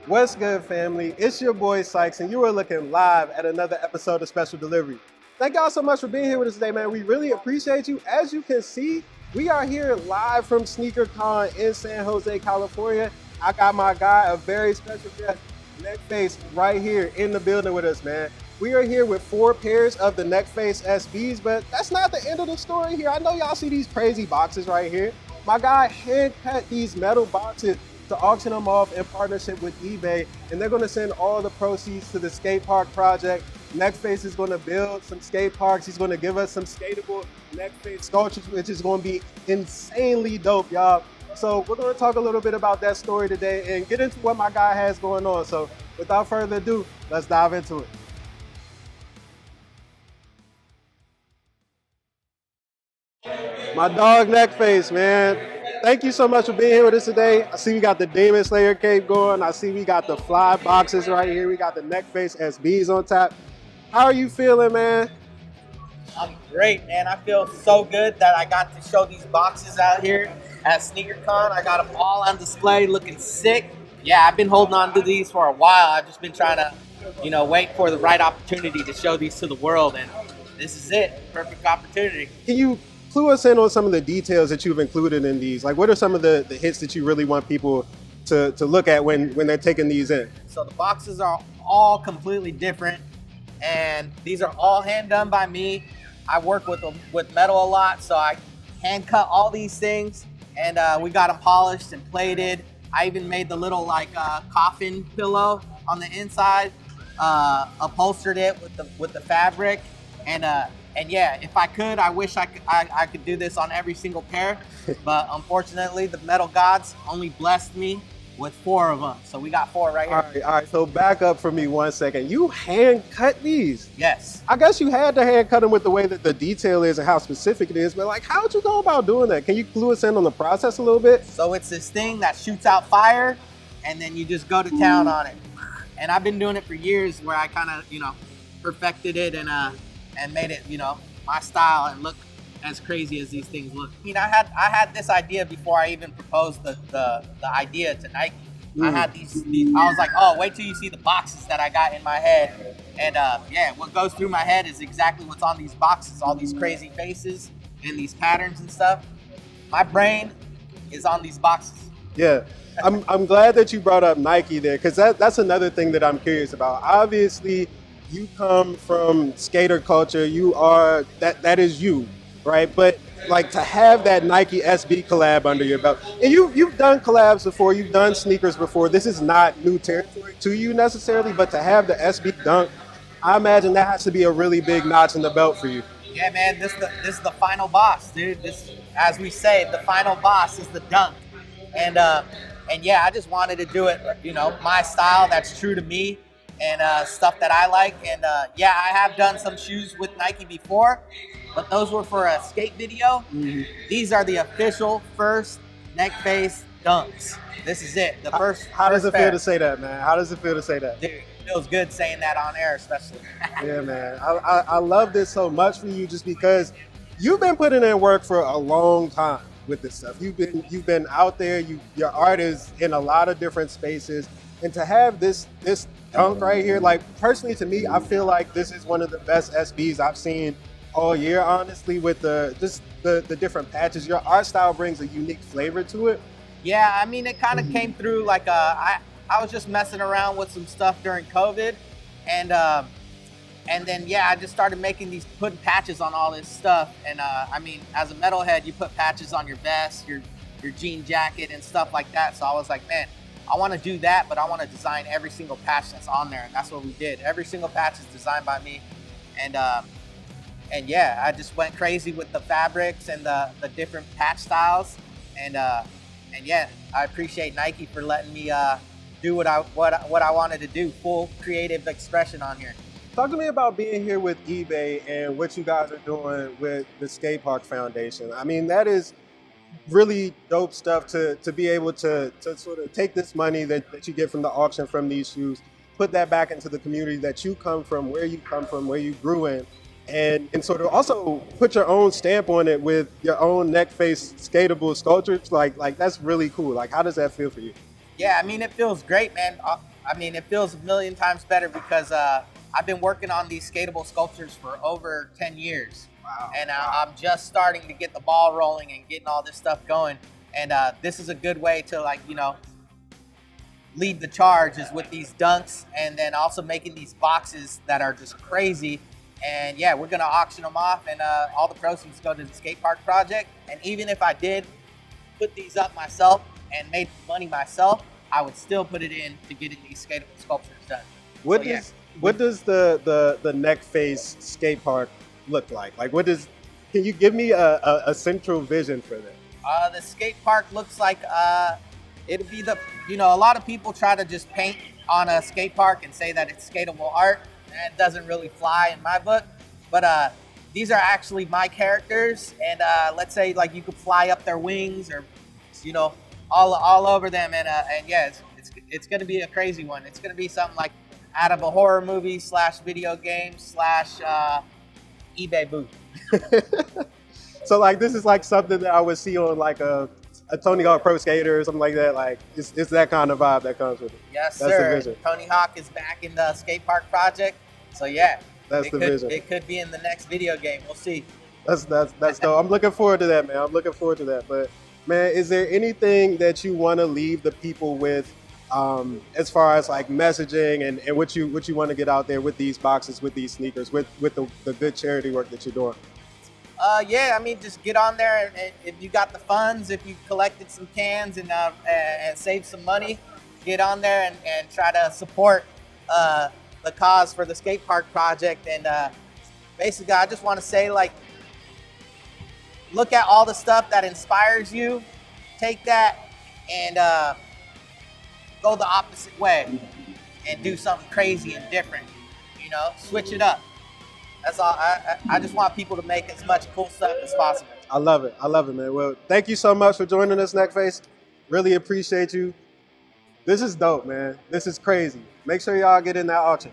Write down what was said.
What's good, family? It's your boy Sykes, and you are looking live at another episode of Special Delivery. Thank y'all so much for being here with us today, man. We really appreciate you. As you can see, we are here live from SneakerCon in San Jose, California. I got my guy, a very special guest, Neckface, right here in the building with us, man. We are here with 4 pairs of the Neckface SBs, but that's not the end of the story here. I know y'all see these crazy boxes right here. My guy hand cut these metal boxes to auction them off in partnership with eBay, and they're gonna send all the proceeds to the skate park project. Neckface is gonna build some skate parks. He's gonna give us some skatable Neckface sculptures, which is gonna be insanely dope, y'all. So we're gonna talk a little bit about that story today and get into what my guy has going on. So without further ado, let's dive into it. My dog Neckface, man. Thank you so much for being here with us today. I see we got the Demon Slayer cape going. I see we got the fly boxes right here. We got the Neckface SBs on tap. How are you feeling, man? I'm great, man. I feel so good that I got to show these boxes out here at SneakerCon. I got them all on display looking sick. Yeah, I've been holding on to these for a while. I've just been trying to, wait for the right opportunity to show these to the world, and this is it. Perfect opportunity. Can you clue us in on some of the details that you've included in these? Like, what are some of the hits that you really want people to look at when they're taking these in? So the boxes are all completely different, and these are all hand done by me. I work with metal a lot, so I hand cut all these things, and we got them polished and plated. I even made the little coffin pillow on the inside, upholstered it with the fabric, and yeah, if I could, I wish I could do this on every single pair, but unfortunately, the metal gods only blessed me with 4 of them. So we got 4 right here. All right. So back up for me 1 second. You hand cut these? Yes. I guess you had to hand cut them with the way that the detail is and how specific it is, but like, how'd you go about doing that? Can you clue us in on the process a little bit? So it's this thing that shoots out fire, and then you just go to town on it. And I've been doing it for years, where I kind of, perfected it and made it, my style and look as crazy as these things look. I had this idea before I even proposed the idea to Nike. I had these. I was like, oh, wait till you see the boxes that I got in my head. And what goes through my head is exactly what's on these boxes, all these crazy faces and these patterns and stuff. My brain is on these boxes. Yeah. I'm glad that you brought up Nike there, because that's another thing that I'm curious about. Obviously, you come from skater culture. You are that is you, right? But like, to have that Nike SB collab under your belt, and you've done collabs before, you've done sneakers before. This is not new territory to you necessarily, but to have the SB Dunk, I imagine that has to be a really big notch in the belt for you. Yeah, man, this is the final boss, dude. This, as we say, the final boss is the Dunk, and yeah, I just wanted to do it, my style that's true to me. And stuff that I like, and yeah, I have done some shoes with Nike before, but those were for a skate video. Mm-hmm. These are the official first Neckface Dunks. This is it, the first. How does it feel to say that, man? How does it feel to say that? Dude, it feels good saying that on air, especially. Yeah, man, I love this so much for you, just because you've been putting in work for a long time with this stuff. You've been out there. Your art is in a lot of different spaces, and to have this Dunk right here, like, personally to me, I feel like this is one of the best SBs I've seen all year, honestly, with the different patches. Your art style brings a unique flavor to it. Yeah, I mean, it kind of came through like I was just messing around with some stuff during COVID, and then yeah, I just started putting patches on all this stuff. And I mean, as a metalhead, you put patches on your vest, your jean jacket, and stuff like that. So I was like, man, I want to do that, but I want to design every single patch that's on there, and that's what we did. Every single patch is designed by me, and yeah, I just went crazy with the fabrics and the different patch styles, and yeah, I appreciate Nike for letting me do what I wanted to do, full creative expression on here. Talk to me about being here with eBay and what you guys are doing with the Skate Park Foundation. I mean, that is really dope stuff to be able to sort of take this money that you get from the auction from these shoes, put that back into the community that you come from, where you grew in, and sort of also put your own stamp on it with your own Neckface skatable sculptures. Like that's really cool. Like, how does that feel for you? Yeah, I mean, it feels great, man. I mean, it feels a million times better because I've been working on these skatable sculptures for over 10 years. Wow. And I'm just starting to get the ball rolling and getting all this stuff going. And this is a good way to, like, you know, lead the charge is with these dunks, and then also making these boxes that are just crazy. And yeah, we're gonna auction them off, and all the proceeds go to the skate park project. And even if I did put these up myself and made money myself, I would still put it in to getting these skatable sculptures done. What So, does what does the Neckface skate park look like? Like, can you give me a central vision for that? The skate park looks like it'll be a lot of people try to just paint on a skate park and say that it's skatable art, and it doesn't really fly in my book. But these are actually my characters, and let's say like you could fly up their wings, or all over them, and yeah, it's gonna be a crazy one. It's gonna be something like out of a horror movie / video game / eBay booth. So like this is like something that I would see on like a Tony Hawk Pro Skater or something like that. Like it's that kind of vibe that comes with it. Yes, That's sir. the vision. Tony Hawk is back in the skate park project, so yeah, That's the vision. It could be in the next video game. We'll see. That's dope. I'm looking forward to that, man. I'm looking forward to that. But man, is there anything that you want to leave the people with, as far as like messaging and what you want to get out there with these boxes, with these sneakers, with the good charity work that you're doing? Yeah, I mean, just get on there, and if you got the funds, if you collected some cans and saved some money, get on there and try to support the cause for the skate park project. And basically, I just want to say, like, look at all the stuff that inspires you, take that and go the opposite way and do something crazy and different, switch it up. That's all. I just want people to make as much cool stuff as possible. I love it, man. Well, thank you so much for joining us, Neckface. Really appreciate you. This is dope, man. This is crazy. Make sure y'all get in that auction.